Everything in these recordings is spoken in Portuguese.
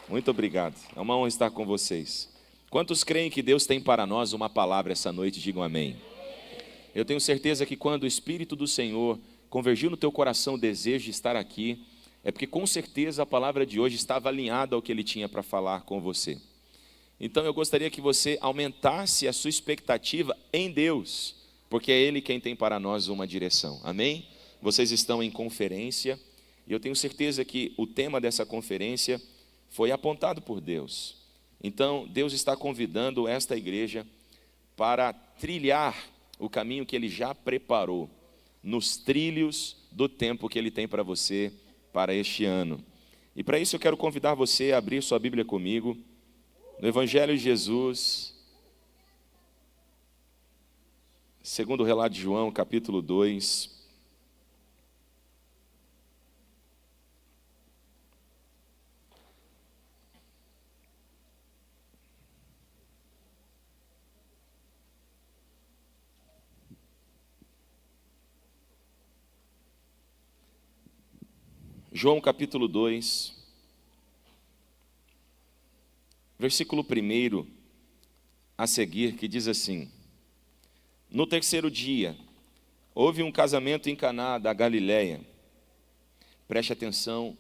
Muito obrigado. É uma honra estar com vocês. Quantos creem que Deus tem para nós uma palavra essa noite? Digam amém. Eu tenho certeza que quando o Espírito do Senhor convergiu no teu coração o desejo de estar aqui, é porque com certeza a palavra de hoje estava alinhada ao que Ele tinha para falar com você. Então eu gostaria que você aumentasse a sua expectativa em Deus, porque é Ele quem tem para nós uma direção. Amém? Vocês estão em conferência e eu tenho certeza que o tema dessa conferência foi apontado por Deus. Então, Deus está convidando esta igreja para trilhar o caminho que Ele já preparou, nos trilhos do tempo que Ele tem para você, para este ano. E para isso eu quero convidar você a abrir sua Bíblia comigo, no Evangelho de Jesus, segundo o relato de João, capítulo 2. João capítulo 2, versículo 1 a seguir, que diz assim: No terceiro dia, houve um casamento em Caná da Galileia. Preste atenção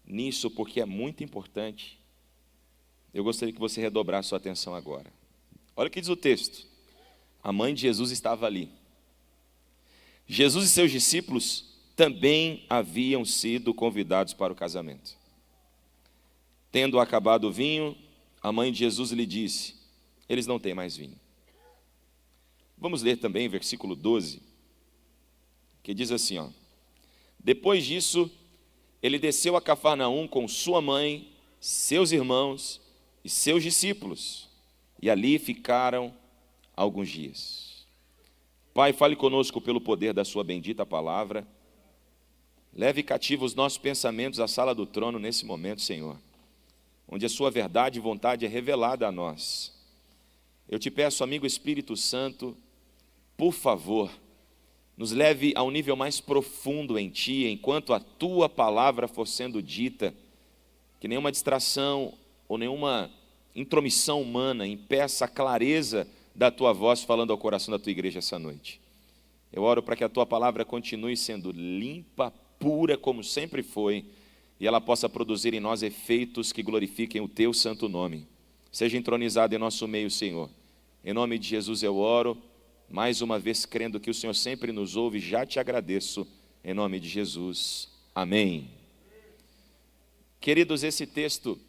nisso, porque é muito importante. Eu gostaria que você redobrasse sua atenção agora. Olha o que diz o texto. A mãe de Jesus estava ali. Jesus e seus discípulos também haviam sido convidados para o casamento. Tendo acabado o vinho, a mãe de Jesus lhe disse: eles não têm mais vinho. Vamos ler também versículo 12, que diz assim, Depois disso, ele desceu a Cafarnaum com sua mãe, seus irmãos e seus discípulos, e ali ficaram alguns dias. Pai, fale conosco pelo poder da sua bendita palavra. Leve cativo os nossos pensamentos à sala do trono nesse momento, Senhor, onde a sua verdade e vontade é revelada a nós. Eu te peço, amigo Espírito Santo, por favor, nos leve a um nível mais profundo em Ti, enquanto a Tua palavra for sendo dita, que nenhuma distração ou nenhuma intromissão humana impeça a clareza da Tua voz falando ao coração da Tua igreja essa noite. Eu oro para que a Tua palavra continue sendo limpa, pura como sempre foi, e ela possa produzir em nós efeitos que glorifiquem o Teu santo nome. Seja entronizado em nosso meio, Senhor. Em nome de Jesus eu oro, mais uma vez crendo que o Senhor sempre nos ouve, já te agradeço, em nome de Jesus. Amém. Queridos, esse texto,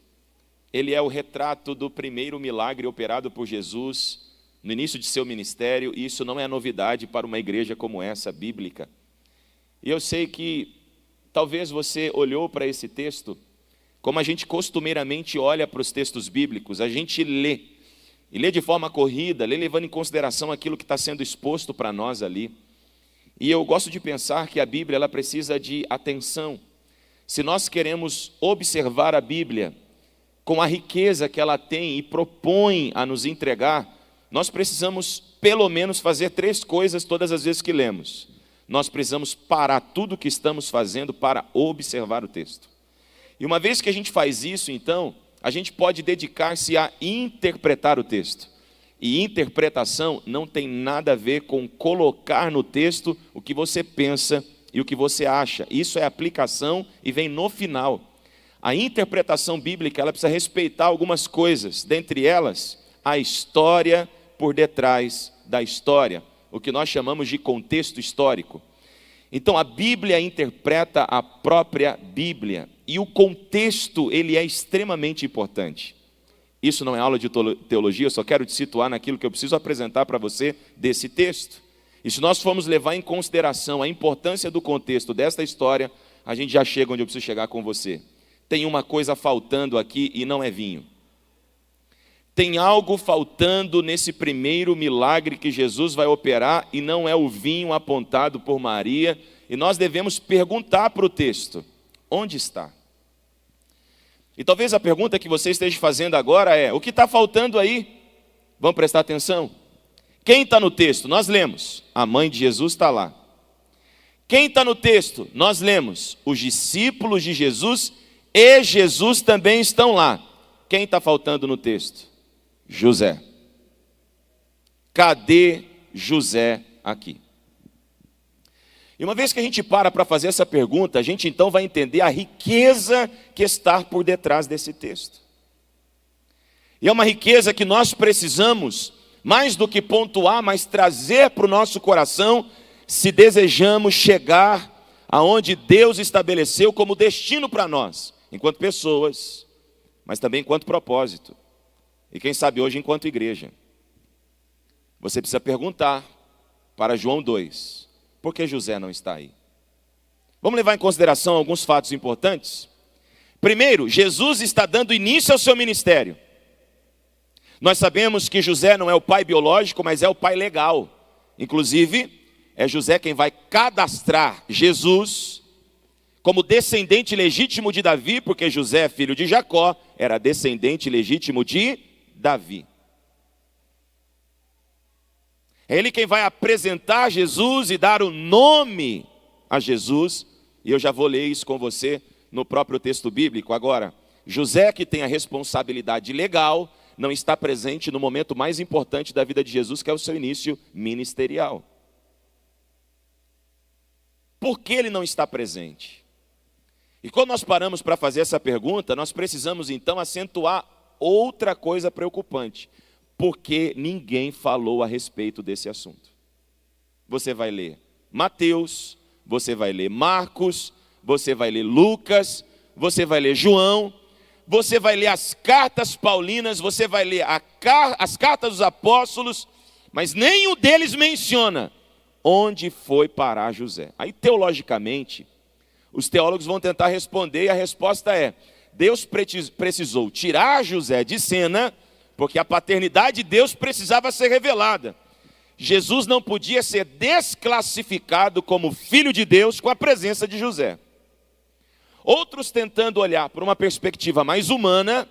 ele é o retrato do primeiro milagre operado por Jesus no início de seu ministério, e isso não é novidade para uma igreja como essa, bíblica. E eu sei que talvez você olhou para esse texto como a gente costumeiramente olha para os textos bíblicos, a gente lê, e lê de forma corrida, lê levando em consideração aquilo que está sendo exposto para nós ali. E eu gosto de pensar que a Bíblia ela precisa de atenção. Se nós queremos observar a Bíblia com a riqueza que ela tem e propõe a nos entregar, nós precisamos pelo menos fazer 3 coisas todas as vezes que lemos. Nós precisamos parar tudo o que estamos fazendo para observar o texto. E uma vez que a gente faz isso, então, a gente pode dedicar-se a interpretar o texto. E interpretação não tem nada a ver com colocar no texto o que você pensa e o que você acha. Isso é aplicação e vem no final. A interpretação bíblica ela precisa respeitar algumas coisas, dentre elas, a história por detrás da história, o que nós chamamos de contexto histórico. Então a Bíblia interpreta a própria Bíblia, e o contexto ele é extremamente importante. Isso não é aula de teologia, eu só quero te situar naquilo que eu preciso apresentar para você desse texto. E se nós formos levar em consideração a importância do contexto desta história, a gente já chega onde eu preciso chegar com você. Tem uma coisa faltando aqui e não é vinho. Tem algo faltando nesse primeiro milagre que Jesus vai operar e não é o vinho apontado por Maria. E nós devemos perguntar para o texto, onde está? E talvez a pergunta que você esteja fazendo agora é, o que está faltando aí? Vamos prestar atenção? Quem está no texto? Nós lemos, a mãe de Jesus está lá. Quem está no texto? Nós lemos, os discípulos de Jesus e Jesus também estão lá. quem está faltando no texto? José. Cadê José aqui? E uma vez que a gente para fazer essa pergunta, a gente então vai entender a riqueza que está por detrás desse texto. E é uma riqueza que nós precisamos, mais do que pontuar, mas trazer para o nosso coração, se desejamos chegar aonde Deus estabeleceu como destino para nós, enquanto pessoas, mas também enquanto propósito. E quem sabe hoje enquanto igreja. Você precisa perguntar para João 2, por que José não está aí? Vamos levar em consideração alguns fatos importantes? Primeiro, Jesus está dando início ao seu ministério. Nós sabemos que José não é o pai biológico, mas é o pai legal. Inclusive, é José quem vai cadastrar Jesus como descendente legítimo de Davi, porque José, filho de Jacó, era descendente legítimo de Davi. É ele quem vai apresentar Jesus e dar o nome a Jesus. E eu já vou ler isso com você no próprio texto bíblico. Agora, José, que tem a responsabilidade legal, não está presente no momento mais importante da vida de Jesus, que é o seu início ministerial. Por que ele não está presente? E quando nós paramos para fazer essa pergunta, nós precisamos então acentuar outra coisa preocupante. Porque ninguém falou a respeito desse assunto. Você vai ler Mateus, você vai ler Marcos, você vai ler Lucas, você vai ler João, você vai ler as cartas paulinas, você vai ler as cartas dos apóstolos, mas nenhum deles menciona onde foi parar José. Aí teologicamente, os teólogos vão tentar responder e a resposta é: Deus precisou tirar José de cena, porque a paternidade de Deus precisava ser revelada. Jesus não podia ser desclassificado como filho de Deus com a presença de José. Outros, tentando olhar por uma perspectiva mais humana,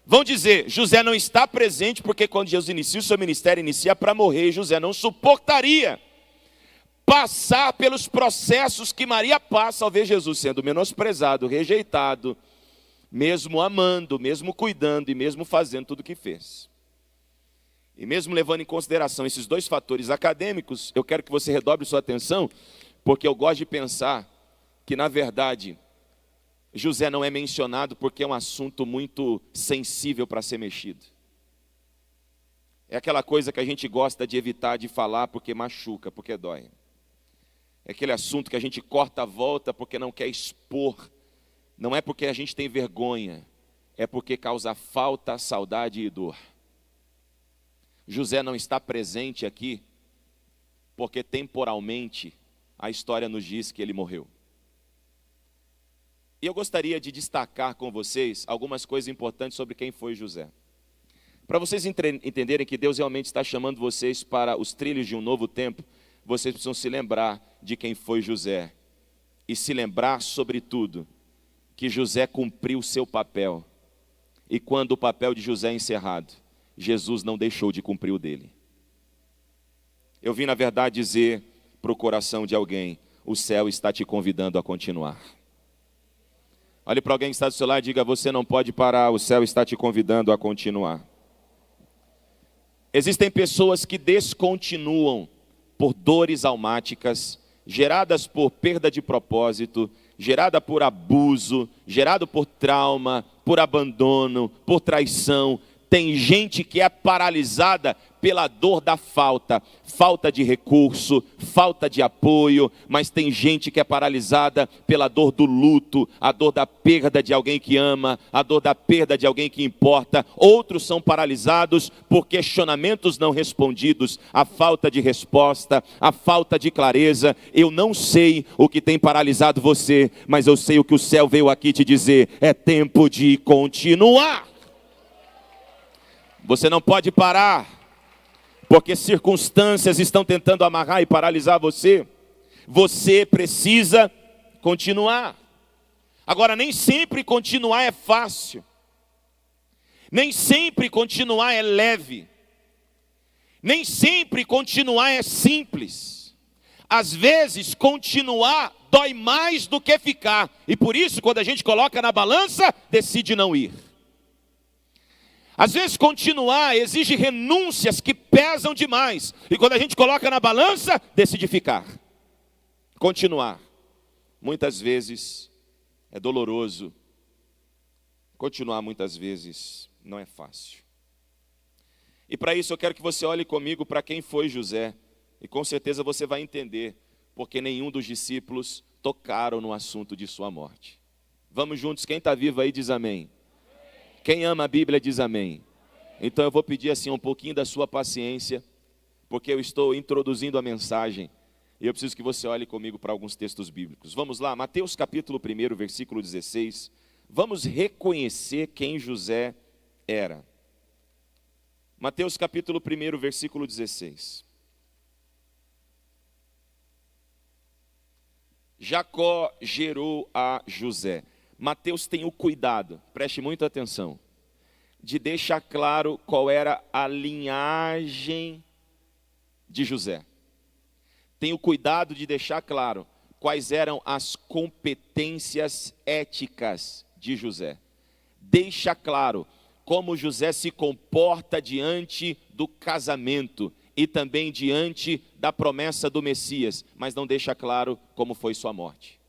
vão dizer: José não está presente porque quando Jesus inicia o seu ministério, inicia para morrer, e José não suportaria passar pelos processos que Maria passa ao ver Jesus sendo menosprezado, rejeitado, mesmo amando, mesmo cuidando e mesmo fazendo tudo o que fez. E mesmo levando em consideração esses dois fatores acadêmicos, eu quero que você redobre sua atenção, porque eu gosto de pensar que, na verdade, José não é mencionado porque é um assunto muito sensível para ser mexido. É aquela coisa que a gente gosta de evitar de falar porque machuca, porque dói. É aquele assunto que a gente corta a volta porque não quer expor. Não é porque a gente tem vergonha, é porque causa falta, saudade e dor. José não está presente aqui porque temporalmente a história nos diz que ele morreu. E eu gostaria de destacar com vocês algumas coisas importantes sobre quem foi José. Para vocês entenderem que Deus realmente está chamando vocês para os trilhos de um novo tempo, vocês precisam se lembrar de quem foi José. E se lembrar, sobretudo, que José cumpriu o seu papel. E quando o papel de José é encerrado, Jesus não deixou de cumprir o dele. Eu vim, na verdade, dizer para o coração de alguém: o céu está te convidando a continuar. Olhe para alguém que está do seu lado e diga: você não pode parar, o céu está te convidando a continuar. Existem pessoas que descontinuam por dores almáticas, geradas por perda de propósito, gerada por abuso, gerado por trauma, por abandono, por traição. Tem gente que é paralisada pela dor da falta de recurso, falta de apoio, mas tem gente que é paralisada pela dor do luto, a dor da perda de alguém que ama, a dor da perda de alguém que importa. Outros são paralisados por questionamentos não respondidos, a falta de resposta, a falta de clareza. Eu não sei o que tem paralisado você, mas eu sei o que o céu veio aqui te dizer: é tempo de continuar. Você não pode parar, porque circunstâncias estão tentando amarrar e paralisar você. Você precisa continuar. Agora, nem sempre continuar é fácil. Nem sempre continuar é leve. Nem sempre continuar é simples. Às vezes, continuar dói mais do que ficar. E por isso, quando a gente coloca na balança, decide não ir. Às vezes continuar exige renúncias que pesam demais. E quando a gente coloca na balança, decide ficar. Continuar. Muitas vezes é doloroso. Continuar muitas vezes não é fácil. E para isso eu quero que você olhe comigo para quem foi José. E com certeza você vai entender porque nenhum dos discípulos tocaram no assunto de sua morte. Vamos juntos, quem está vivo aí diz amém. Quem ama a Bíblia diz amém. Então eu vou pedir assim um pouquinho da sua paciência, porque eu estou introduzindo a mensagem. E eu preciso que você olhe comigo para alguns textos bíblicos. Vamos lá, Mateus capítulo 1, versículo 16. Vamos reconhecer quem José era. Mateus capítulo 1, versículo 16. Jacó gerou a José. Mateus tem o cuidado, preste muita atenção, de deixar claro qual era a linhagem de José. Tem o cuidado de deixar claro quais eram as competências éticas de José. Deixa claro como José se comporta diante do casamento e também diante da promessa do Messias, mas não deixa claro como foi sua morte.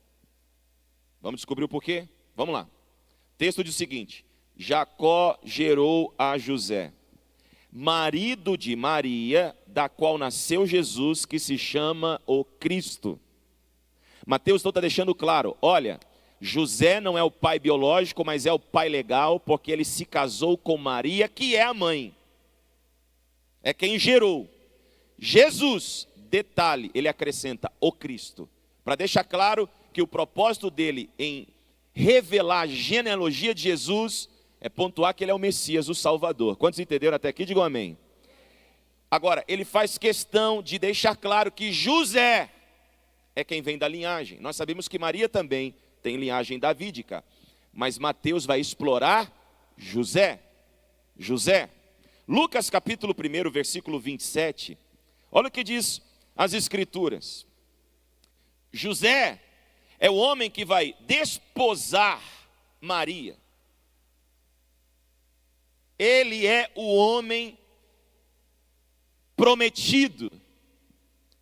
Vamos descobrir o porquê? Vamos lá. O texto diz o seguinte: Jacó gerou a José, marido de Maria, da qual nasceu Jesus, que se chama o Cristo. Mateus então está deixando claro, olha, José não é o pai biológico, mas é o pai legal, porque ele se casou com Maria, que é a mãe. É quem gerou. Jesus, detalhe, ele acrescenta o Cristo, para deixar claro que o propósito dele em revelar a genealogia de Jesus é pontuar que ele é o Messias, o Salvador. Quantos entenderam até aqui? Digam amém. Agora, ele faz questão de deixar claro que José é quem vem da linhagem. Nós sabemos que Maria também tem linhagem davídica, mas Mateus vai explorar José. José. Lucas capítulo 1, versículo 27. Olha o que diz as Escrituras. José é o homem que vai desposar Maria. Ele é o homem prometido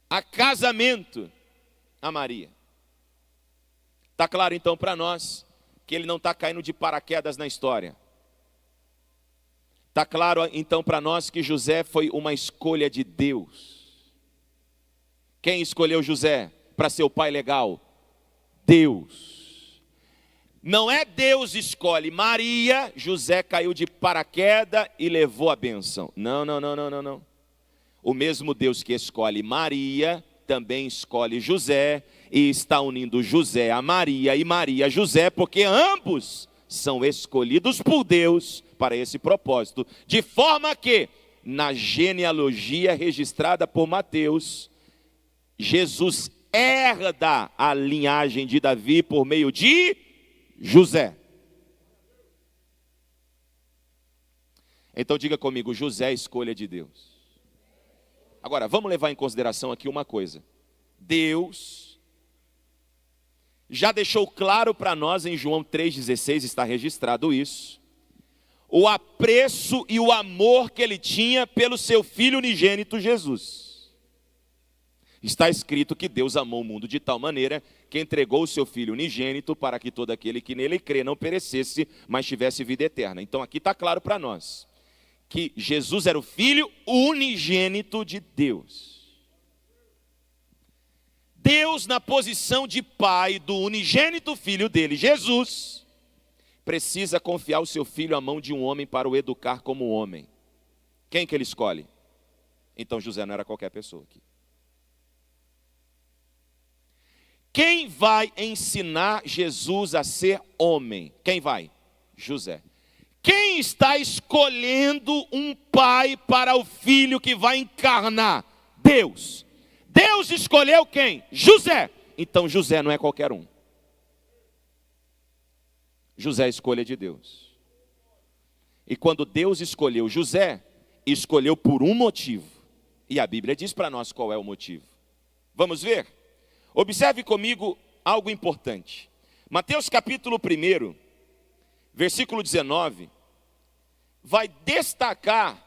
a casamento a Maria. Está claro então para nós que ele não está caindo de paraquedas na história. Está claro então para nós que José foi uma escolha de Deus. Quem escolheu José para ser o pai legal? Deus. Não é Deus escolhe Maria, José caiu de paraquedas e levou a bênção. Não. O mesmo Deus que escolhe Maria, também escolhe José, e está unindo José a Maria e Maria a José, porque ambos são escolhidos por Deus para esse propósito. De forma que, na genealogia registrada por Mateus, Jesus herda a linhagem de Davi por meio de José. Então diga comigo, José é escolha de Deus. Agora, vamos levar em consideração aqui uma coisa. Deus já deixou claro para nós em João 3,16, está registrado isso, o apreço e o amor que ele tinha pelo seu Filho unigênito Jesus. Está escrito que Deus amou o mundo de tal maneira que entregou o seu Filho unigênito para que todo aquele que nele crê não perecesse, mas tivesse vida eterna. Então aqui está claro para nós que Jesus era o Filho unigênito de Deus. Deus, na posição de pai do unigênito filho dele, Jesus, precisa confiar o seu filho à mão de um homem para o educar como homem. Quem que ele escolhe? Então José não era qualquer pessoa aqui. Quem vai ensinar Jesus a ser homem? Quem vai? José. Quem está escolhendo um pai para o filho que vai encarnar? Deus. Deus escolheu quem? José. Então José não é qualquer um. José é a escolha de Deus. E quando Deus escolheu José, escolheu por um motivo. E a Bíblia diz para nós qual é o motivo. Vamos ver? Observe comigo algo importante. Mateus capítulo 1, versículo 19, vai destacar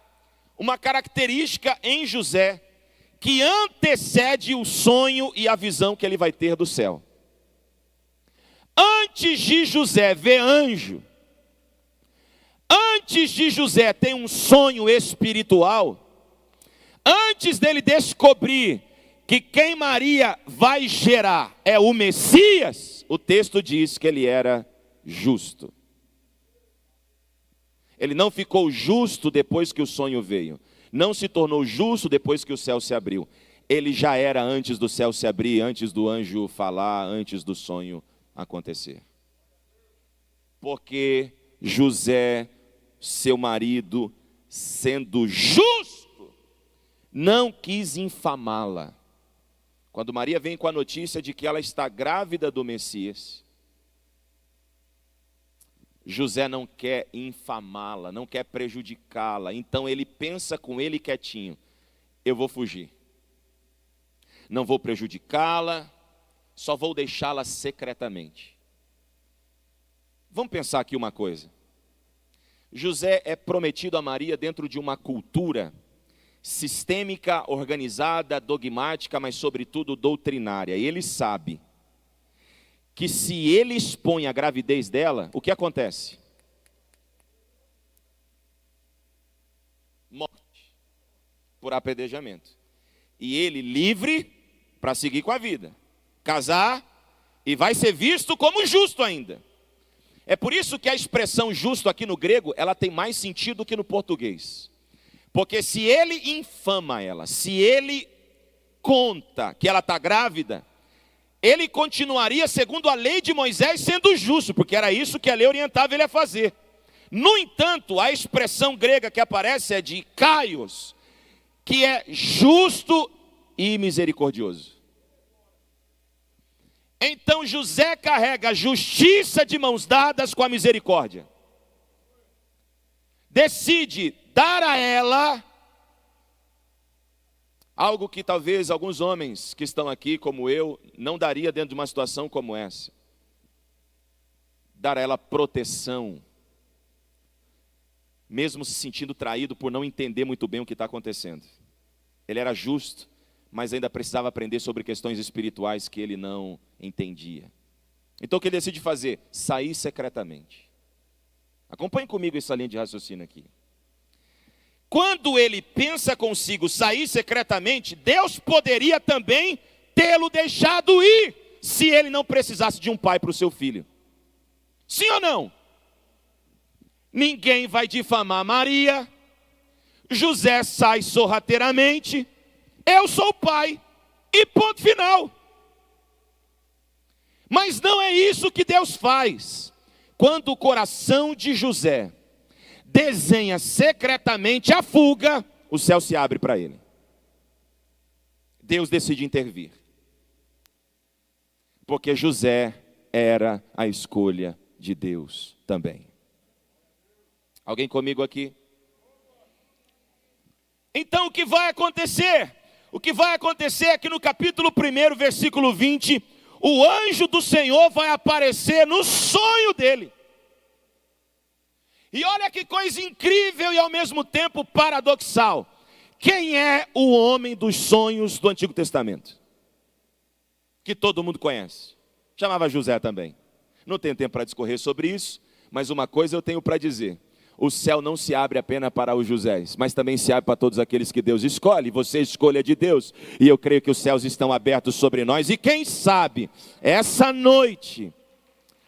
uma característica em José que antecede o sonho e a visão que ele vai ter do céu. Antes de José ver anjo, antes de José ter um sonho espiritual, antes dele descobrir que quem Maria vai gerar é o Messias, o texto diz que ele era justo. Ele não ficou justo depois que o sonho veio. Não se tornou justo depois que o céu se abriu. Ele já era antes do céu se abrir, antes do anjo falar, antes do sonho acontecer. Porque José, seu marido, sendo justo, não quis infamá-la. Quando Maria vem com a notícia de que ela está grávida do Messias, José não quer infamá-la, não quer prejudicá-la. Então ele pensa com ele quietinho: eu vou fugir. Não vou prejudicá-la, só vou deixá-la secretamente. Vamos pensar aqui uma coisa. José é prometido a Maria dentro de uma cultura sistêmica, organizada, dogmática, mas sobretudo doutrinária. E ele sabe que se ele expõe a gravidez dela, o que acontece? Morte por apedrejamento. E ele livre para seguir com a vida, casar, e vai ser visto como justo ainda. É por isso que a expressão justo aqui no grego, ela tem mais sentido que no português. Porque se ele infama ela, se ele conta que ela está grávida, ele continuaria, segundo a lei de Moisés, sendo justo, porque era isso que a lei orientava ele a fazer. No entanto, a expressão grega que aparece é de kaios, que é justo e misericordioso. Então José carrega a justiça de mãos dadas com a misericórdia. Decide dar a ela algo que talvez alguns homens que estão aqui, como eu, não daria dentro de uma situação como essa. Dar a ela proteção, mesmo se sentindo traído por não entender muito bem o que está acontecendo. Ele era justo, mas ainda precisava aprender sobre questões espirituais que ele não entendia. Então o que ele decide fazer? Sair secretamente. Acompanhe comigo essa linha de raciocínio aqui. Quando ele pensa consigo sair secretamente, Deus poderia também tê-lo deixado ir, se ele não precisasse de um pai para o seu filho. Sim ou não? Ninguém vai difamar Maria. José sai sorrateiramente. Eu sou o pai. E ponto final. Mas não é isso que Deus faz. Quando o coração de José desenha secretamente a fuga, o céu se abre para ele. Deus decide intervir. Porque José era a escolha de Deus também. Alguém comigo aqui? Então o que vai acontecer? O que vai acontecer é que no capítulo 1, versículo 20, o anjo do Senhor vai aparecer no sonho dele. E olha que coisa incrível e ao mesmo tempo paradoxal. Quem é o homem dos sonhos do Antigo Testamento? Que todo mundo conhece. Chamava José também. Não tenho tempo para discorrer sobre isso, mas uma coisa eu tenho para dizer. O céu não se abre apenas para os Josés, mas também se abre para todos aqueles que Deus escolhe. Você é escolha de Deus. E eu creio que os céus estão abertos sobre nós. E quem sabe, essa noite,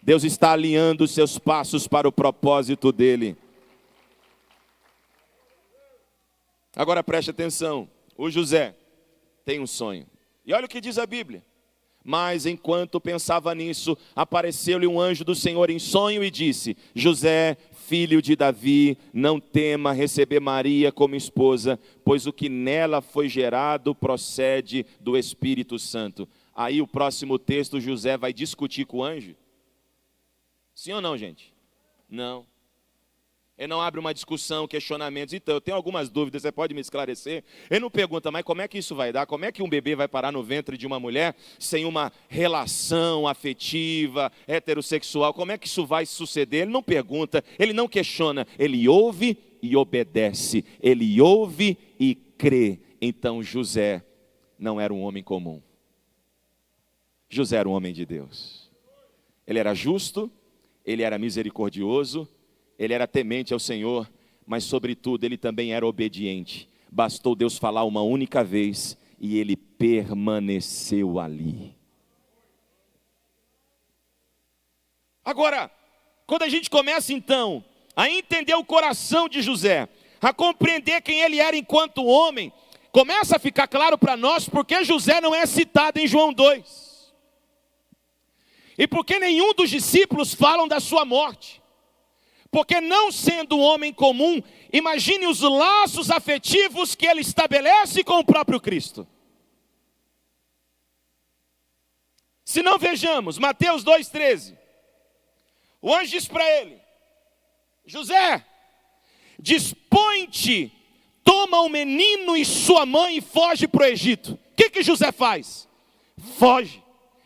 Deus está alinhando os seus passos para o propósito dele. Agora preste atenção. O José tem um sonho. E olha o que diz a Bíblia. Mas enquanto pensava nisso, apareceu-lhe um anjo do Senhor em sonho e disse: José, filho de Davi, não tema receber Maria como esposa, pois o que nela foi gerado procede do Espírito Santo. Aí o próximo texto, José vai discutir com o anjo. Sim ou não, gente? Não. Ele não abre uma discussão, questionamentos. Então, eu tenho algumas dúvidas, você pode me esclarecer? Ele não pergunta, mas como é que isso vai dar? Como é que um bebê vai parar no ventre de uma mulher sem uma relação afetiva, heterossexual? Como é que isso vai suceder? Ele não pergunta, ele não questiona. Ele ouve e obedece. Ele ouve e crê. Então, José não era um homem comum. José era um homem de Deus. Ele era justo, ele era misericordioso, ele era temente ao Senhor, mas sobretudo ele também era obediente. Bastou Deus falar uma única vez e ele permaneceu ali. Agora, quando a gente começa então a entender o coração de José, a compreender quem ele era enquanto homem, começa a ficar claro para nós porque José não é citado em João 2. E porque nenhum dos discípulos falam da sua morte. Porque não sendo um homem comum, imagine os laços afetivos que ele estabelece com o próprio Cristo. Se não vejamos, Mateus 2,13. O anjo diz para ele, José, dispõe-te, toma o menino e sua mãe e foge para o Egito. O que José faz? Foge.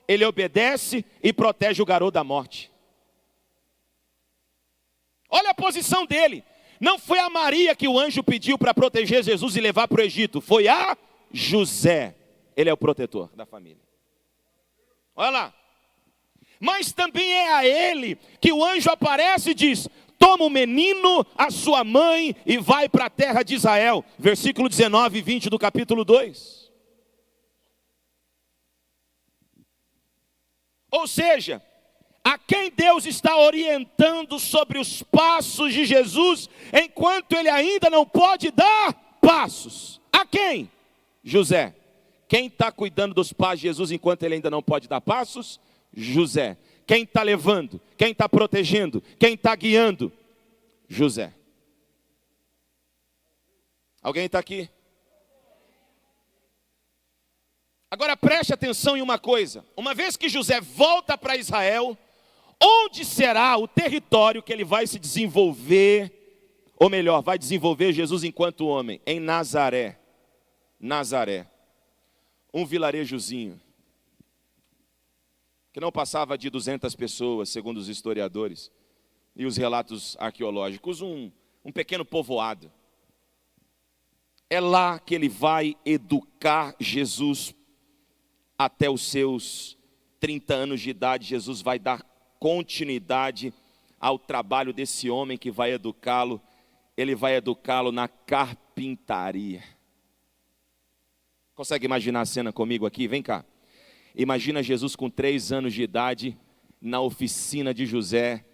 Ele obedece e protege o garoto da morte. Olha a posição dele. Não foi a Maria que o anjo pediu para proteger Jesus e levar para o Egito. Foi a José. Ele é o protetor da família. Olha lá. Mas também é a ele que o anjo aparece e diz, toma o menino, a sua mãe e vai para a terra de Israel. Versículo 19 e 20 do capítulo 2. Ou seja, a quem Deus está orientando sobre os passos de Jesus, enquanto ele ainda não pode dar passos. A quem? José. Quem está cuidando dos passos de Jesus enquanto ele ainda não pode dar passos? José. Quem está levando? Quem está protegendo? Quem está guiando? José. Alguém está aqui? Agora preste atenção em uma coisa. Uma vez que José volta para Israel, onde será o território que ele vai se desenvolver, ou melhor, vai desenvolver Jesus enquanto homem? Em Nazaré. Nazaré. Um vilarejozinho, que não passava de 200 pessoas, segundo os historiadores, e os relatos arqueológicos, um pequeno povoado. É lá que ele vai educar Jesus até os seus 30 anos de idade. Jesus vai dar continuidade ao trabalho desse homem que vai educá-lo. Ele vai educá-lo na carpintaria. Consegue imaginar a cena comigo aqui? Vem cá. Imagina Jesus com 3 anos de idade, na oficina de José,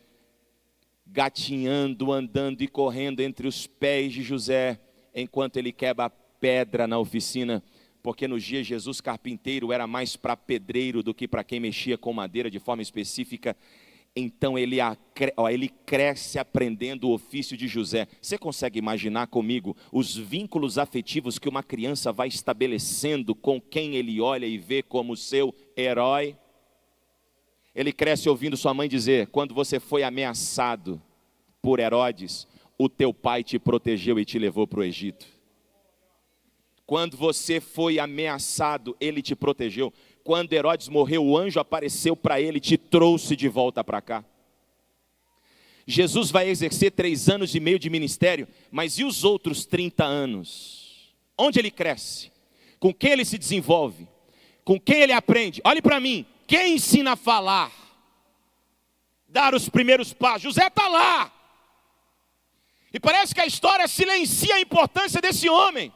gatinhando, andando e correndo entre os pés de José, enquanto ele quebra pedra na oficina. Porque nos dias Jesus carpinteiro era mais para pedreiro do que para quem mexia com madeira de forma específica. Então ele cresce aprendendo o ofício de José. Você consegue imaginar comigo os vínculos afetivos que uma criança vai estabelecendo com quem ele olha e vê como seu herói? Ele cresce ouvindo sua mãe dizer, quando você foi ameaçado por Herodes, o teu pai te protegeu e te levou para o Egito. Quando você foi ameaçado, ele te protegeu. Quando Herodes morreu, o anjo apareceu para ele e te trouxe de volta para cá. Jesus vai exercer 3 anos e meio de ministério, mas e os outros 30 anos? Onde ele cresce? Com quem ele se desenvolve? Com quem ele aprende? Olhe para mim, quem ensina a falar? Dar os primeiros passos? José está lá. E parece que a história silencia a importância desse homem.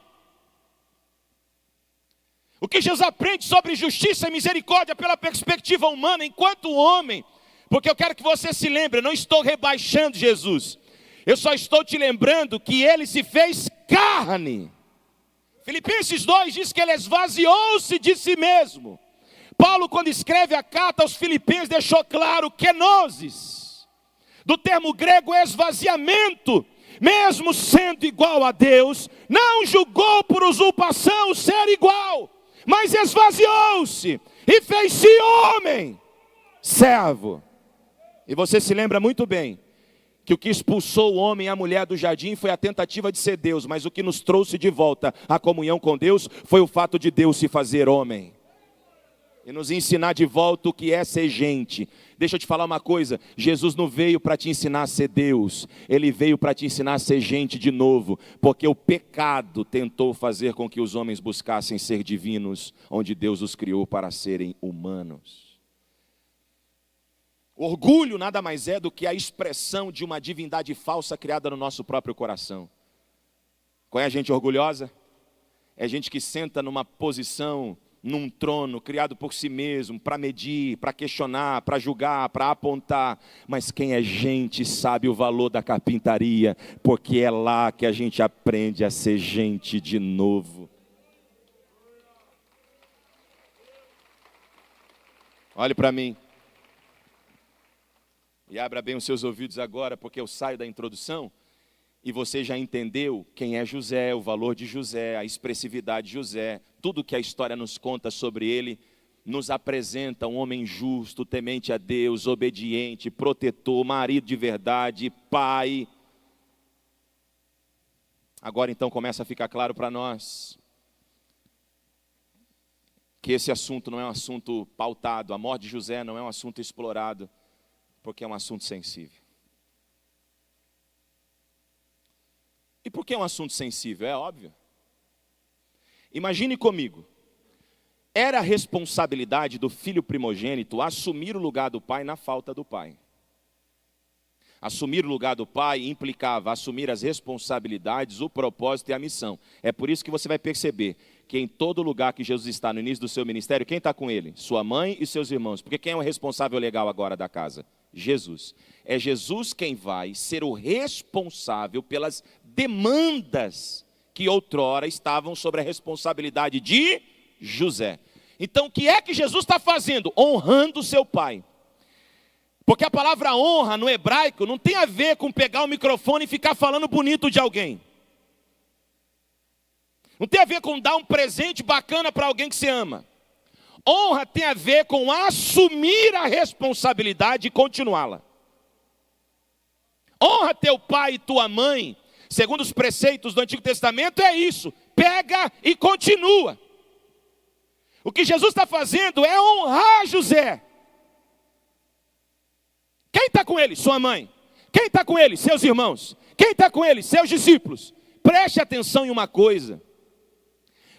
O que Jesus aprende sobre justiça e misericórdia pela perspectiva humana, enquanto homem, porque eu quero que você se lembre, eu não estou rebaixando Jesus, eu só estou te lembrando que ele se fez carne. Filipenses 2 diz que ele esvaziou-se de si mesmo. Paulo, quando escreve a carta aos Filipenses, deixou claro kenosis, do termo grego esvaziamento, mesmo sendo igual a Deus, não julgou por usurpação ser igual, mas esvaziou-se e fez-se homem, servo. E você se lembra muito bem que o que expulsou o homem e a mulher do jardim foi a tentativa de ser Deus, mas o que nos trouxe de volta à comunhão com Deus foi o fato de Deus se fazer homem e nos ensinar de volta o que é ser gente. Deixa eu te falar uma coisa, Jesus não veio para te ensinar a ser Deus, Ele veio para te ensinar a ser gente de novo, porque o pecado tentou fazer com que os homens buscassem ser divinos, onde Deus os criou para serem humanos. O orgulho nada mais é do que a expressão de uma divindade falsa criada no nosso próprio coração. Qual é a gente orgulhosa? É gente que senta numa posição, num trono criado por si mesmo, para medir, para questionar, para julgar, para apontar. Mas quem é gente sabe o valor da carpintaria, porque é lá que a gente aprende a ser gente de novo. Olhe para mim. E abra bem os seus ouvidos agora, porque eu saio da introdução e você já entendeu quem é José, o valor de José, a expressividade de José. Tudo que a história nos conta sobre ele nos apresenta um homem justo, temente a Deus, obediente, protetor, marido de verdade, pai. Agora então começa a ficar claro para nós que esse assunto não é um assunto pautado, a morte de José não é um assunto explorado, porque é um assunto sensível. E por que é um assunto sensível? É óbvio. Imagine comigo, era a responsabilidade do filho primogênito assumir o lugar do pai na falta do pai. Assumir o lugar do pai implicava assumir as responsabilidades, o propósito e a missão. É por isso que você vai perceber que em todo lugar que Jesus está no início do seu ministério, quem está com ele? Sua mãe e seus irmãos. Porque quem é o responsável legal agora da casa? Jesus. É Jesus quem vai ser o responsável pelas demandas que outrora estavam sobre a responsabilidade de José. Então o que é que Jesus está fazendo? Honrando seu pai. Porque a palavra honra no hebraico não tem a ver com pegar o microfone e ficar falando bonito de alguém. Não tem a ver com dar um presente bacana para alguém que você ama. Honra tem a ver com assumir a responsabilidade e continuá-la. Honra teu pai e tua mãe, segundo os preceitos do Antigo Testamento, é isso. Pega e continua. O que Jesus está fazendo é honrar José. Quem está com ele? Sua mãe. Quem está com ele? Seus irmãos. Quem está com ele? Seus discípulos. Preste atenção em uma coisa.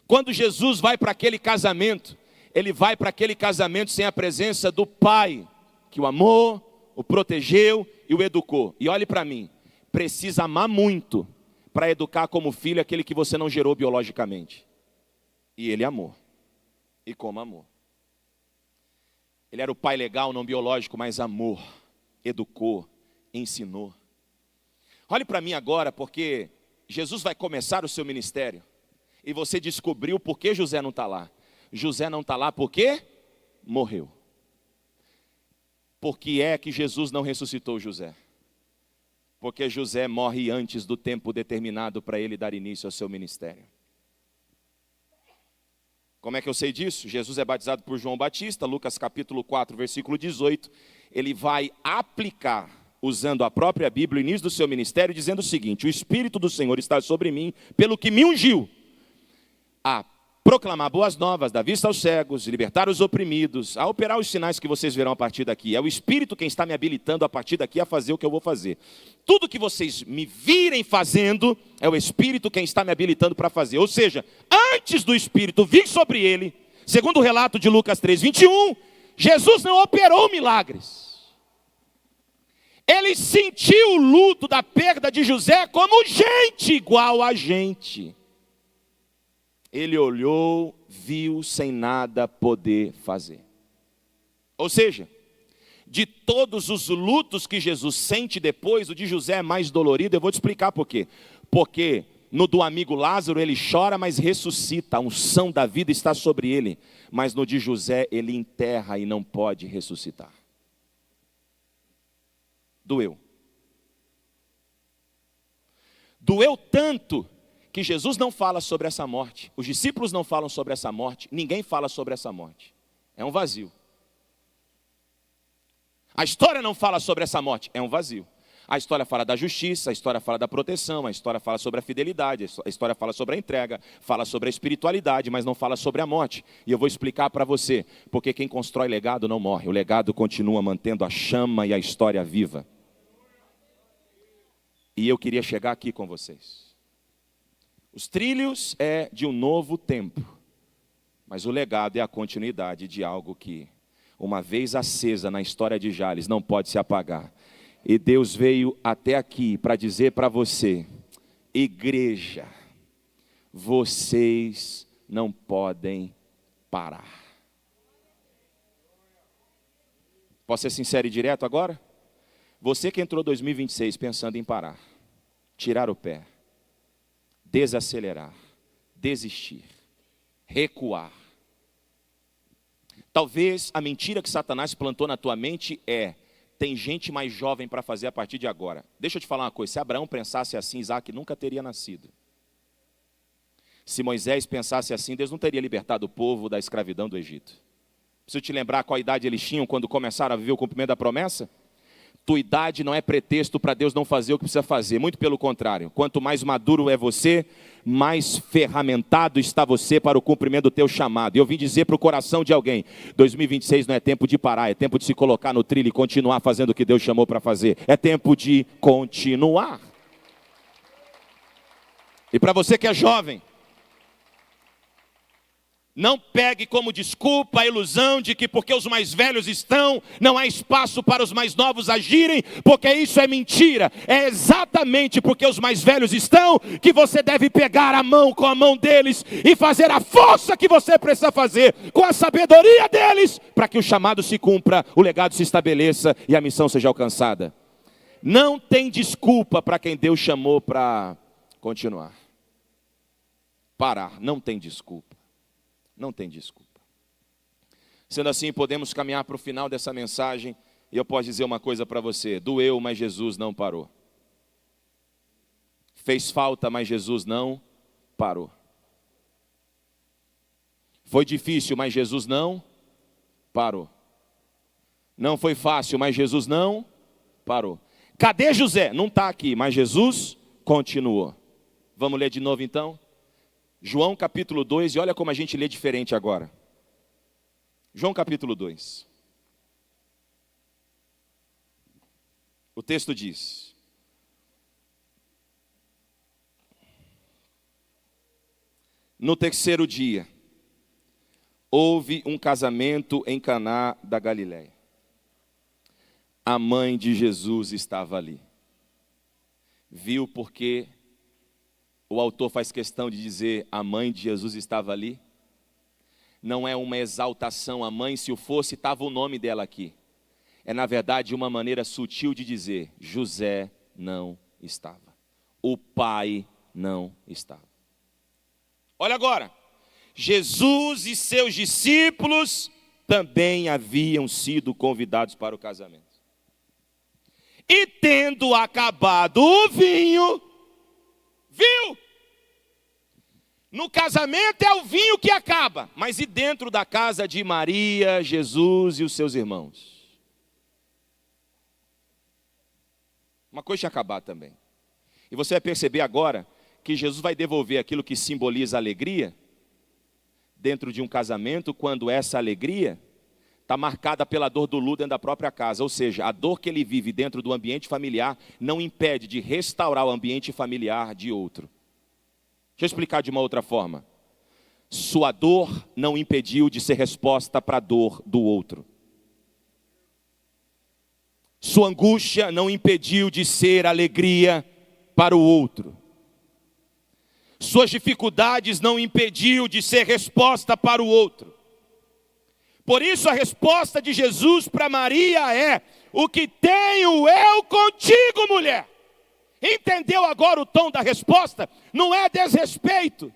Quando Jesus vai para aquele casamento, ele vai para aquele casamento sem a presença do pai, que o amou, o protegeu e o educou. E olhe para mim, precisa amar muito para educar como filho aquele que você não gerou biologicamente. E ele amou. E como amou. Ele era o pai legal, não biológico, mas amor, educou, ensinou. Olhe para mim agora, porque Jesus vai começar o seu ministério. E você descobriu por que José não está lá. José não está lá porque morreu. Por que é que Jesus não ressuscitou José? Porque José morre antes do tempo determinado para ele dar início ao seu ministério. Como é que eu sei disso? Jesus é batizado por João Batista, Lucas capítulo 4, versículo 18. Ele vai aplicar, usando a própria Bíblia, o início do seu ministério, dizendo o seguinte: o Espírito do Senhor está sobre mim, pelo que me ungiu a proclamar boas novas, dar vista aos cegos, libertar os oprimidos, a operar os sinais que vocês verão a partir daqui. É o Espírito quem está me habilitando a partir daqui a fazer o que eu vou fazer. Tudo que vocês me virem fazendo, é o Espírito quem está me habilitando para fazer. Ou seja, antes do Espírito vir sobre ele, segundo o relato de Lucas 3, 21, Jesus não operou milagres. Ele sentiu o luto da perda de José como gente igual a gente. Ele olhou, viu sem nada poder fazer. Ou seja, de todos os lutos que Jesus sente depois, o de José é mais dolorido. Eu vou te explicar por quê. Porque no do amigo Lázaro ele chora, mas ressuscita. A unção da vida está sobre ele. Mas no de José ele enterra e não pode ressuscitar. Doeu. Doeu tanto que Jesus não fala sobre essa morte, os discípulos não falam sobre essa morte, ninguém fala sobre essa morte. É um vazio. A história não fala sobre essa morte, é um vazio. A história fala da justiça, a história fala da proteção, a história fala sobre a fidelidade, a história fala sobre a entrega, fala sobre a espiritualidade, mas não fala sobre a morte. E eu vou explicar para você, porque quem constrói legado não morre, o legado continua mantendo a chama e a história viva. E eu queria chegar aqui com vocês. Os trilhos é de um novo tempo, mas o legado é a continuidade de algo que, uma vez acesa na história de Jales, não pode se apagar. E Deus veio até aqui para dizer para você, igreja, vocês não podem parar. Posso ser sincero e direto agora? Você que entrou 2026 pensando em parar, tirar o pé, desacelerar, desistir, recuar. Talvez a mentira que Satanás plantou na tua mente tem gente mais jovem para fazer a partir de agora. Deixa eu te falar uma coisa, se Abraão pensasse assim, Isaac nunca teria nascido. Se Moisés pensasse assim, Deus não teria libertado o povo da escravidão do Egito. Preciso te lembrar qual idade eles tinham quando começaram a viver o cumprimento da promessa? Tua idade não é pretexto para Deus não fazer o que precisa fazer, muito pelo contrário. Quanto mais maduro é você, mais ferramentado está você para o cumprimento do teu chamado. E eu vim dizer para o coração de alguém, 2026 não é tempo de parar, é tempo de se colocar no trilho e continuar fazendo o que Deus chamou para fazer. É tempo de continuar. E para você que é jovem, não pegue como desculpa a ilusão de que porque os mais velhos estão, não há espaço para os mais novos agirem, porque isso é mentira. É exatamente porque os mais velhos estão que você deve pegar a mão com a mão deles e fazer a força que você precisa fazer com a sabedoria deles, para que o chamado se cumpra, o legado se estabeleça e a missão seja alcançada. Não tem desculpa para quem Deus chamou para continuar. Parar, não tem desculpa. Não tem desculpa. Sendo assim, podemos caminhar para o final dessa mensagem. E eu posso dizer uma coisa para você. Doeu, mas Jesus não parou. Fez falta, mas Jesus não parou. Foi difícil, mas Jesus não parou. Não foi fácil, mas Jesus não parou. Cadê José? Não está aqui, mas Jesus continuou. Vamos ler de novo então? João capítulo 2, e olha como a gente lê diferente agora. João capítulo 2. O texto diz: no terceiro dia, houve um casamento em Caná da Galileia. A mãe de Jesus estava ali. Viu porque o autor faz questão de dizer a mãe de Jesus estava ali? Não é uma exaltação à mãe, se o fosse, estava o nome dela aqui. É na verdade uma maneira sutil de dizer, José não estava. O pai não estava. Olha agora, Jesus e seus discípulos também haviam sido convidados para o casamento. E tendo acabado o vinho, viu? No casamento é o vinho que acaba, mas e dentro da casa de Maria, Jesus e os seus irmãos? Uma coisa tinha acabado também. E você vai perceber agora que Jesus vai devolver aquilo que simboliza alegria dentro de um casamento, quando essa alegria está marcada pela dor do luto dentro da própria casa. Ou seja, a dor que ele vive dentro do ambiente familiar não impede de restaurar o ambiente familiar de outro. Deixa eu explicar de uma outra forma. Sua dor não impediu de ser resposta para a dor do outro. Sua angústia não impediu de ser alegria para o outro. Suas dificuldades não impediu de ser resposta para o outro. Por isso a resposta de Jesus para Maria é: o que tenho eu contigo, mulher. Entendeu agora o tom da resposta? Não é desrespeito.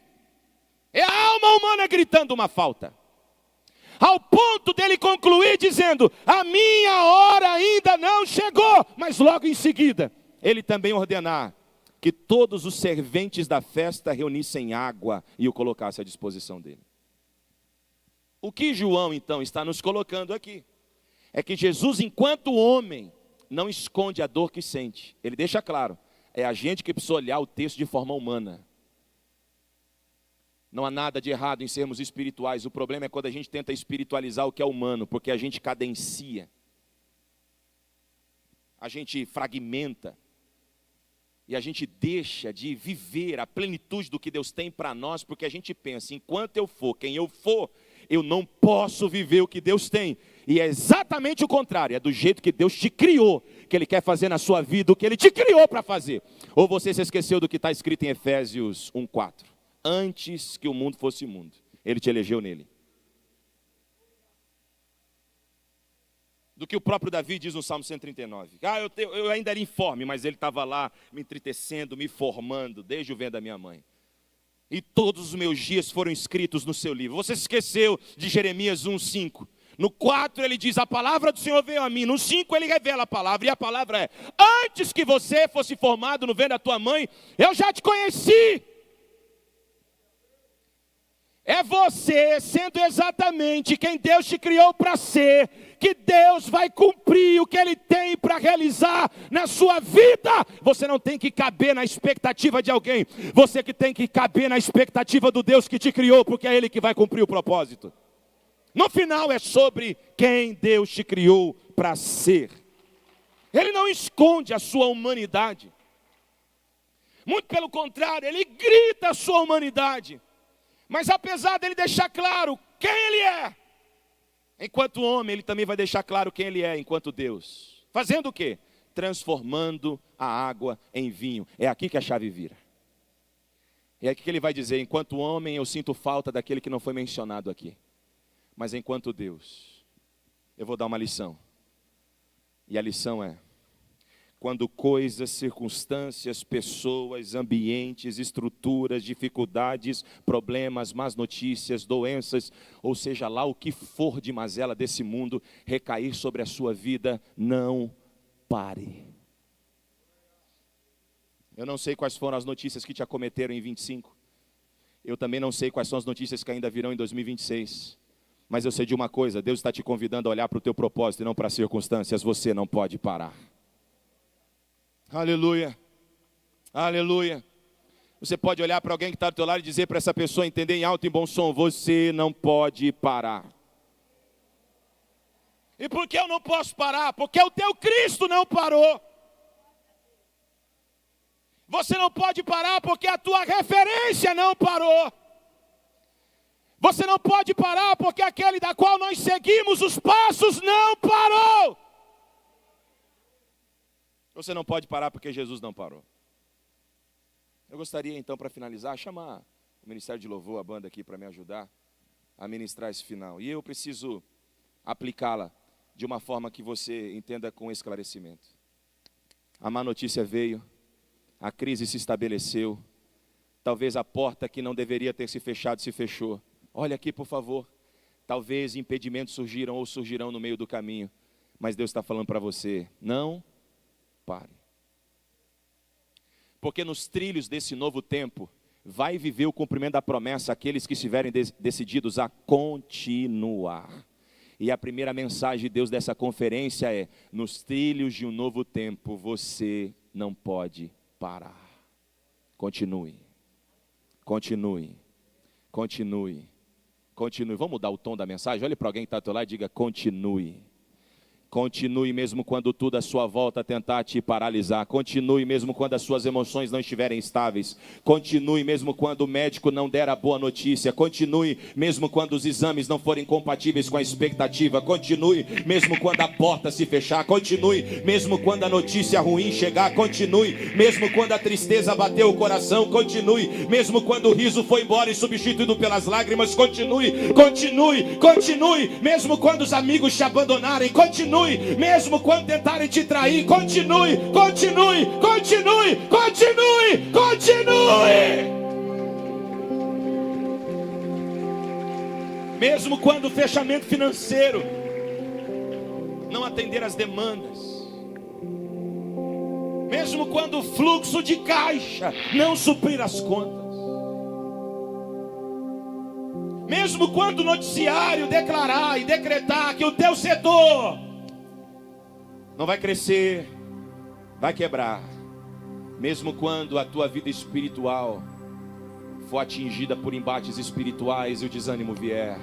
É a alma humana gritando uma falta. Ao ponto dele concluir dizendo: a minha hora ainda não chegou. Mas logo em seguida, ele também ordenar que todos os serventes da festa reunissem água e o colocassem à disposição dele. O que João então está nos colocando aqui é que Jesus, enquanto homem, não esconde a dor que sente. Ele deixa claro, é a gente que precisa olhar o texto de forma humana. Não há nada de errado em sermos espirituais. O problema é quando a gente tenta espiritualizar o que é humano, porque a gente cadencia. A gente fragmenta. E a gente deixa de viver a plenitude do que Deus tem para nós, porque a gente pensa, enquanto eu for quem eu for, eu não posso viver o que Deus tem. E é exatamente o contrário, é do jeito que Deus te criou, que Ele quer fazer na sua vida, o que Ele te criou para fazer. Ou você se esqueceu do que está escrito em Efésios 1:4. Antes que o mundo fosse mundo, Ele te elegeu nele. Do que o próprio Davi diz no Salmo 139. Eu ainda era informe, mas ele estava lá me entristecendo, me formando, desde o ventre da minha mãe. E todos os meus dias foram escritos no seu livro. Você se esqueceu de Jeremias 1:5. No 4 ele diz, a palavra do Senhor veio a mim. No 5 ele revela a palavra, e a palavra é, antes que você fosse formado no ventre da tua mãe, eu já te conheci. É você sendo exatamente quem Deus te criou para ser, que Deus vai cumprir o que Ele tem para realizar na sua vida. Você não tem que caber na expectativa de alguém, você que tem que caber na expectativa do Deus que te criou, porque é Ele que vai cumprir o propósito. No final é sobre quem Deus te criou para ser. Ele não esconde a sua humanidade, muito pelo contrário, Ele grita a sua humanidade. Mas apesar dele deixar claro quem ele é, enquanto homem, ele também vai deixar claro quem ele é enquanto Deus. Fazendo o quê? Transformando a água em vinho. É aqui que a chave vira. É aqui que ele vai dizer, enquanto homem eu sinto falta daquele que não foi mencionado aqui. Mas enquanto Deus, eu vou dar uma lição. E a lição é, quando coisas, circunstâncias, pessoas, ambientes, estruturas, dificuldades, problemas, más notícias, doenças, ou seja lá o que for de mazela desse mundo, recair sobre a sua vida, não pare. Eu não sei quais foram as notícias que te acometeram em 25. Eu também não sei quais são as notícias que ainda virão em 2026. Mas eu sei de uma coisa, Deus está te convidando a olhar para o teu propósito e não para as circunstâncias. Você não pode parar. Aleluia, aleluia. Você pode olhar para alguém que está do teu lado e dizer para essa pessoa, entender em alto e bom som, você não pode parar. E por que eu não posso parar? Porque o teu Cristo não parou. Você não pode parar porque a tua referência não parou. Você não pode parar porque aquele da qual nós seguimos os passos não parou. Você não pode parar porque Jesus não parou. Eu gostaria então, para finalizar, chamar o Ministério de Louvor, a banda aqui para me ajudar a ministrar esse final. E eu preciso aplicá-la de uma forma que você entenda com esclarecimento. A má notícia veio, a crise se estabeleceu, talvez a porta que não deveria ter se fechado se fechou. Olha aqui, por favor. Talvez impedimentos surgiram ou surgirão no meio do caminho, mas Deus está falando para você, não pare. Porque nos trilhos desse novo tempo, vai viver o cumprimento da promessa aqueles que estiverem decididos a continuar. E a primeira mensagem de Deus dessa conferência é, nos trilhos de um novo tempo, você não pode parar. Continue, continue, continue, continue. Vamos mudar o tom da mensagem? Olhe para alguém que está ao teu lado e diga, continue. Continue mesmo quando tudo à sua volta tentar te paralisar. Continue mesmo quando as suas emoções não estiverem estáveis. Continue mesmo quando o médico não der a boa notícia. Continue mesmo quando os exames não forem compatíveis com a expectativa. Continue mesmo quando a porta se fechar. Continue mesmo quando a notícia ruim chegar. Continue mesmo quando a tristeza bateu o coração. Continue mesmo quando o riso foi embora e substituído pelas lágrimas. Continue, continue, continue mesmo quando os amigos te abandonarem. Continue mesmo quando tentarem te trair, continue, continue, continue, continue, continue. Mesmo quando o fechamento financeiro não atender às demandas, mesmo quando o fluxo de caixa não suprir as contas, mesmo quando o noticiário declarar e decretar que o teu setor não vai crescer, vai quebrar. Mesmo quando a tua vida espiritual for atingida por embates espirituais e o desânimo vier.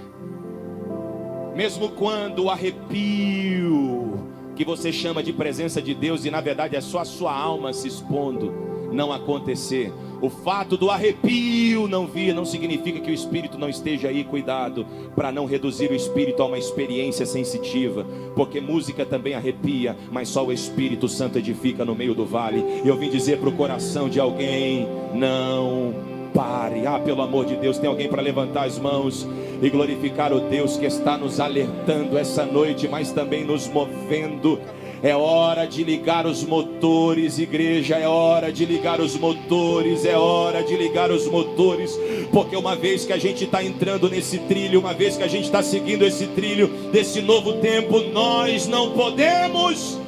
Mesmo quando o arrepio que você chama de presença de Deus, e na verdade é só a sua alma se expondo, não acontecer. O fato do arrepio não vir não significa que o Espírito não esteja aí. Cuidado para não reduzir o Espírito a uma experiência sensitiva, porque música também arrepia, mas só o Espírito Santo edifica no meio do vale. Eu vim dizer para o coração de alguém: não pare. Pelo amor de Deus, tem alguém para levantar as mãos e glorificar o Deus que está nos alertando essa noite, mas também nos movendo. É hora de ligar os motores, igreja, é hora de ligar os motores, é hora de ligar os motores, porque uma vez que a gente está entrando nesse trilho, uma vez que a gente está seguindo esse trilho desse novo tempo, nós não podemos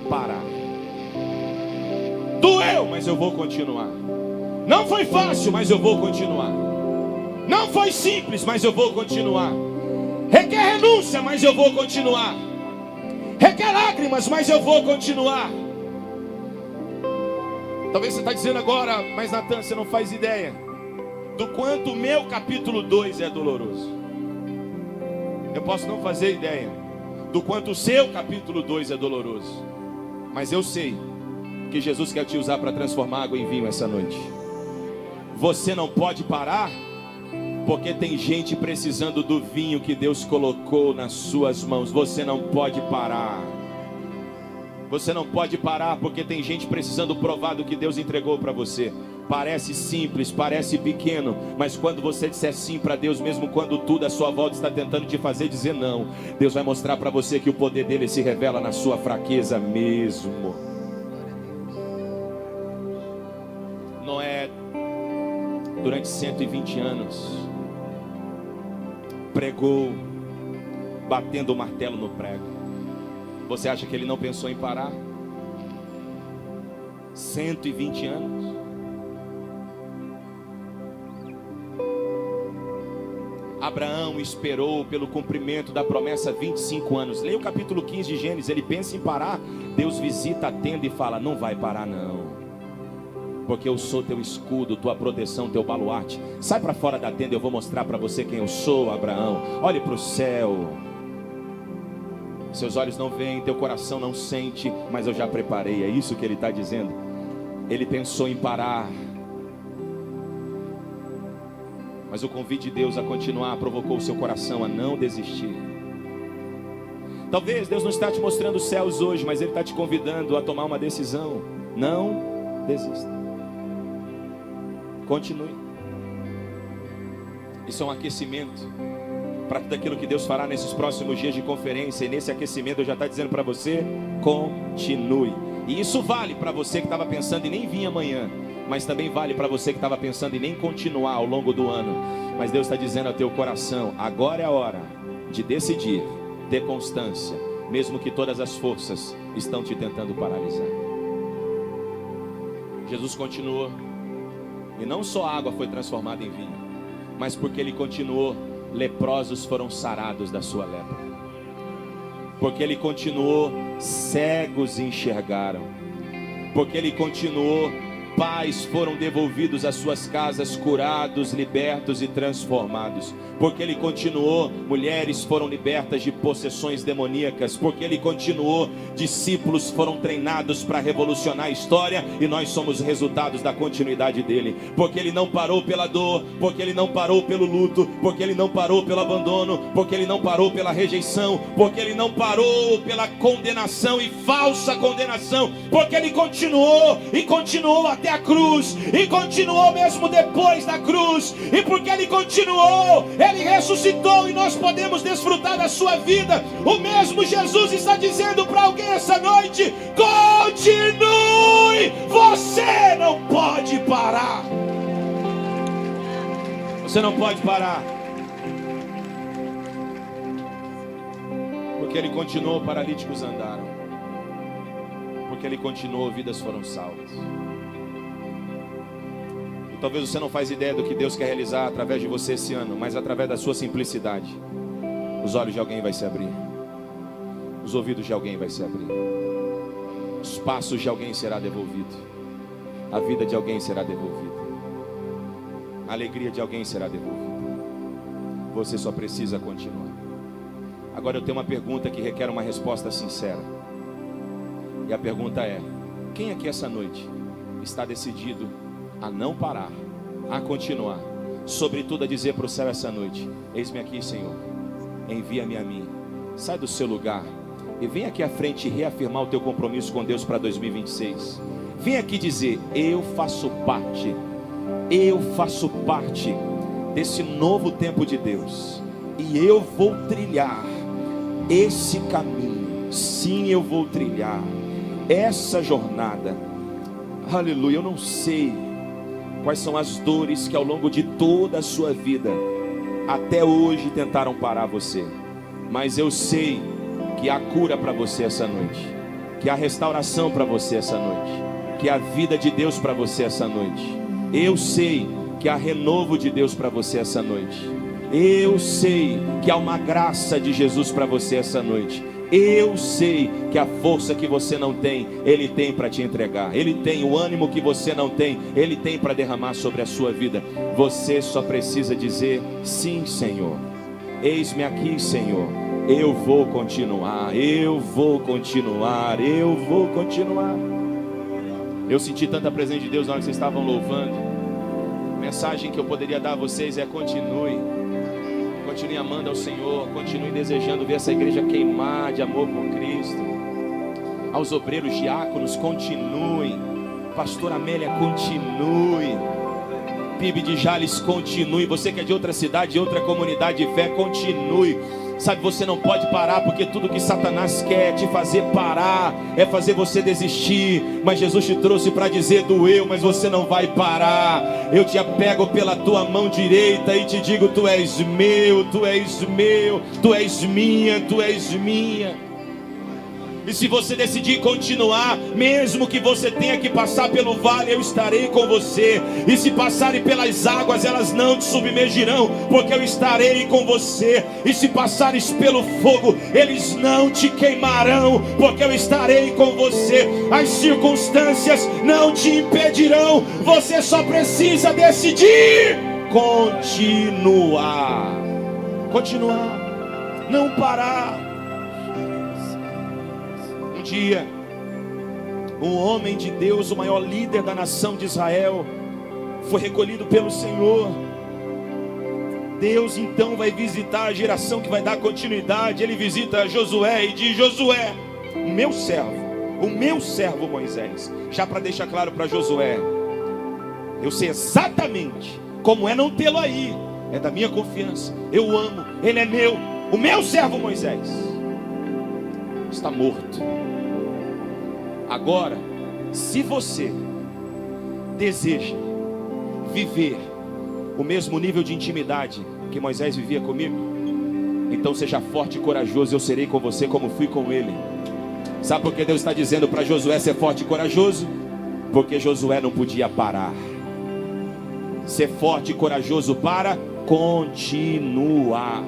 parar. Doeu, mas eu vou continuar. Não foi fácil, mas eu vou continuar. Não foi simples, mas eu vou continuar. Requer renúncia, mas eu vou continuar. Requer lágrimas, mas eu vou continuar. Talvez você está dizendo agora: mas Natan, você não faz ideia do quanto o meu capítulo 2 é doloroso. Eu posso não fazer ideia do quanto o seu capítulo 2 é doloroso, mas eu sei que Jesus quer te usar para transformar água em vinho essa noite. Você não pode parar, porque tem gente precisando do vinho que Deus colocou nas suas mãos. Você não pode parar. Você não pode parar, porque tem gente precisando provar do que Deus entregou para você. Parece simples, parece pequeno, mas quando você disser sim para Deus, mesmo quando tudo à sua volta está tentando te fazer dizer não, Deus vai mostrar para você que o poder dele se revela na sua fraqueza mesmo. Noé, durante 120 anos, pregou, batendo o martelo no prego. Você acha que ele não pensou em parar? 120 anos. Abraão esperou pelo cumprimento da promessa 25 anos. Leia o capítulo 15 de Gênesis. Ele pensa em parar. Deus visita a tenda e fala: não vai parar não, porque eu sou teu escudo, tua proteção, teu baluarte. Sai para fora da tenda, eu vou mostrar para você quem eu sou, Abraão. Olhe para o céu. Seus olhos não veem, teu coração não sente, mas eu já preparei. É isso que ele está dizendo. Ele pensou em parar, mas o convite de Deus a continuar provocou o seu coração a não desistir. Talvez Deus não está te mostrando os céus hoje, mas Ele está te convidando a tomar uma decisão. Não desista. Continue. Isso é um aquecimento para tudo aquilo que Deus fará nesses próximos dias de conferência. E nesse aquecimento eu já estou dizendo para você: continue. E isso vale para você que estava pensando em nem vir amanhã, mas também vale para você que estava pensando em nem continuar ao longo do ano. Mas Deus está dizendo ao teu coração: agora é a hora de decidir, ter constância, mesmo que todas as forças estão te tentando paralisar. Jesus continuou, e não só a água foi transformada em vinho, mas porque Ele continuou, leprosos foram sarados da sua lepra. Porque Ele continuou, cegos enxergaram. Porque Ele continuou, pais foram devolvidos às suas casas, curados, libertos e transformados. Porque Ele continuou, mulheres foram libertas de possessões demoníacas. Porque Ele continuou, discípulos foram treinados para revolucionar a história, e nós somos resultados da continuidade dele. Porque Ele não parou pela dor, porque Ele não parou pelo luto, porque Ele não parou pelo abandono, porque Ele não parou pela rejeição, porque Ele não parou pela condenação e falsa condenação, porque Ele continuou e continuou até a cruz, e continuou mesmo depois da cruz. E porque Ele continuou, Ele ressuscitou, e nós podemos desfrutar da sua vida. O mesmo Jesus está dizendo para alguém essa noite: continue, você não pode parar. Você não pode parar. Porque Ele continuou, paralíticos andaram. Porque Ele continuou, vidas foram salvas. E talvez você não faz ideia do que Deus quer realizar através de você esse ano, mas através da sua simplicidade, os olhos de alguém vai se abrir, os ouvidos de alguém vai se abrir. Os passos de alguém será devolvido. A vida de alguém será devolvida. A alegria de alguém será devolvida. Você só precisa continuar. Agora eu tenho uma pergunta que requer uma resposta sincera. E a pergunta é: quem aqui essa noite está decidido a não parar, a continuar, sobretudo a dizer para o céu essa noite: eis-me aqui, Senhor, envia-me a mim. Sai do seu lugar e vem aqui à frente reafirmar o teu compromisso com Deus para 2026. Vem aqui dizer: eu faço parte desse novo tempo de Deus, e eu vou trilhar esse caminho. Sim, eu vou trilhar essa jornada. Aleluia. Eu não sei quais são as dores que ao longo de toda a sua vida até hoje tentaram parar você, mas eu sei que há cura para você essa noite, que há restauração para você essa noite, que há vida de Deus para você essa noite. Eu sei que há renovo de Deus para você essa noite. Eu sei que há uma graça de Jesus para você essa noite. Eu sei que a força que você não tem, Ele tem para te entregar. Ele tem o ânimo que você não tem, Ele tem para derramar sobre a sua vida. Você só precisa dizer: sim, Senhor, eis-me aqui, Senhor. Eu vou continuar, eu vou continuar, eu vou continuar. Eu senti tanta presença de Deus na hora que vocês estavam louvando. A mensagem que eu poderia dar a vocês é: continue amando ao Senhor, continue desejando ver essa igreja queimar de amor por Cristo. Aos obreiros diáconos, continuem. Pastor Amélia, continue. PIB de Jales, continue. Você que é de outra cidade, de outra comunidade de fé, continue. Sabe, você não pode parar, porque tudo que Satanás quer te fazer parar é fazer você desistir. Mas Jesus te trouxe para dizer: doeu, mas você não vai parar. Eu te pego pela tua mão direita e te digo: tu és meu, tu és meu, tu és minha, tu és minha. E se você decidir continuar, mesmo que você tenha que passar pelo vale, eu estarei com você. E se passarem pelas águas, elas não te submergirão, porque eu estarei com você. E se passares pelo fogo, eles não te queimarão, porque eu estarei com você. As circunstâncias não te impedirão. Você só precisa decidir continuar. Continuar, não parar. Dia, um homem de Deus, o maior líder da nação de Israel, foi recolhido pelo Senhor. Deus então vai visitar a geração que vai dar continuidade. Ele visita Josué e diz: Josué, o meu servo Moisés. Já para deixar claro para Josué: eu sei exatamente como é não tê-lo aí, é da minha confiança, eu amo, ele é meu. O meu servo Moisés está morto. Agora, se você deseja viver o mesmo nível de intimidade que Moisés vivia comigo, então seja forte e corajoso. Eu serei com você como fui com ele. Sabe por que Deus está dizendo para Josué ser forte e corajoso? Porque Josué não podia parar. Ser forte e corajoso para continuar.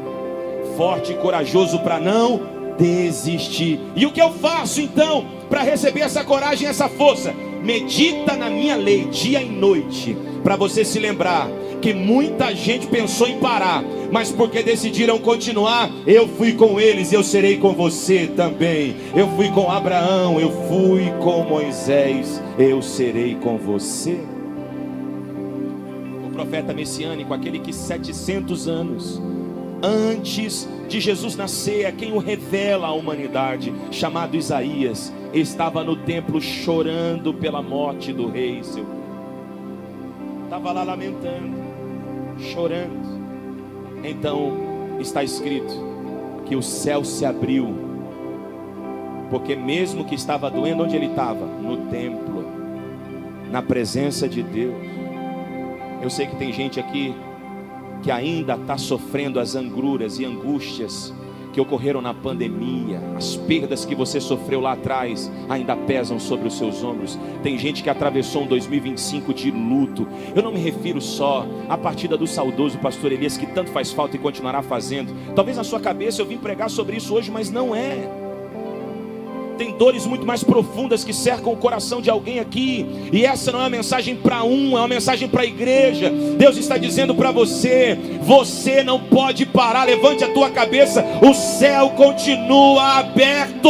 Forte e corajoso para não desistir. E o que eu faço então para receber essa coragem, essa força? Medita na minha lei dia e noite, para você se lembrar que muita gente pensou em parar, mas porque decidiram continuar, eu fui com eles e eu serei com você também. Eu fui com Abraão, eu fui com Moisés, eu serei com você. O profeta messiânico, aquele que 700 anos antes de Jesus nascer, é quem o revela à humanidade, chamado Isaías, estava no templo chorando pela morte do rei, seu povo. Estava lá lamentando, chorando. Então está escrito que o céu se abriu, porque mesmo que estava doendo, onde ele estava? No templo, na presença de Deus. Eu sei que tem gente aqui que ainda está sofrendo as angúrias e angústias que ocorreram na pandemia. As perdas que você sofreu lá atrás ainda pesam sobre os seus ombros. Tem gente que atravessou um 2025 de luto. Eu não me refiro só à partida do saudoso pastor Elias, que tanto faz falta e continuará fazendo. Talvez na sua cabeça eu vim pregar sobre isso hoje, mas não é. tem dores muito mais profundas que cercam o coração de alguém aqui. E essa não é uma mensagem para um, é uma mensagem para a igreja. Deus está dizendo para você: você não pode parar. Levante a tua cabeça, o céu continua aberto.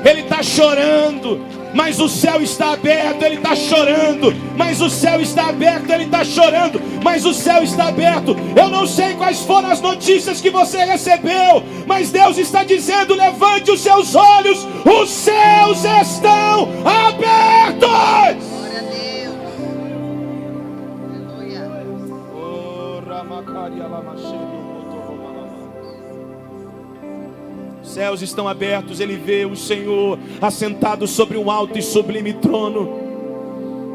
Ele está chorando, mas o céu está aberto. Ele está chorando, mas o céu está aberto. Ele está chorando, mas o céu está aberto. Eu não sei quais foram as notícias que você recebeu, mas Deus está dizendo: levante os seus olhos, os céus estão abertos. Glória a Deus. Aleluia. Os céus estão abertos. Ele vê o Senhor assentado sobre um alto e sublime trono.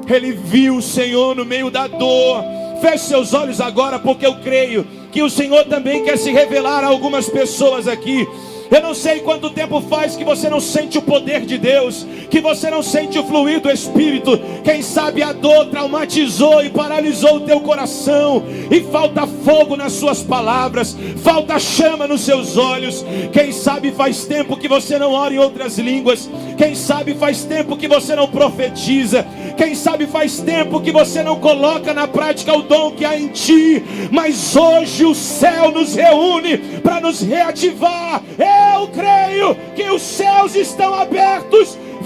Ele viu o Senhor no meio da dor. Feche seus olhos agora, porque eu creio que o Senhor também quer se revelar a algumas pessoas aqui. Eu não sei quanto tempo faz que você não sente o poder de Deus, que você não sente o fluir do Espírito. Quem sabe a dor traumatizou e paralisou o teu coração, e falta fogo nas suas palavras, falta chama nos seus olhos. Quem sabe faz tempo que você não ora em outras línguas. Quem sabe faz tempo que você não profetiza. Quem sabe faz tempo que você não coloca na prática o dom que há em ti. Mas hoje o céu nos reúne para nos reativar. Eu creio que os céus estão abertos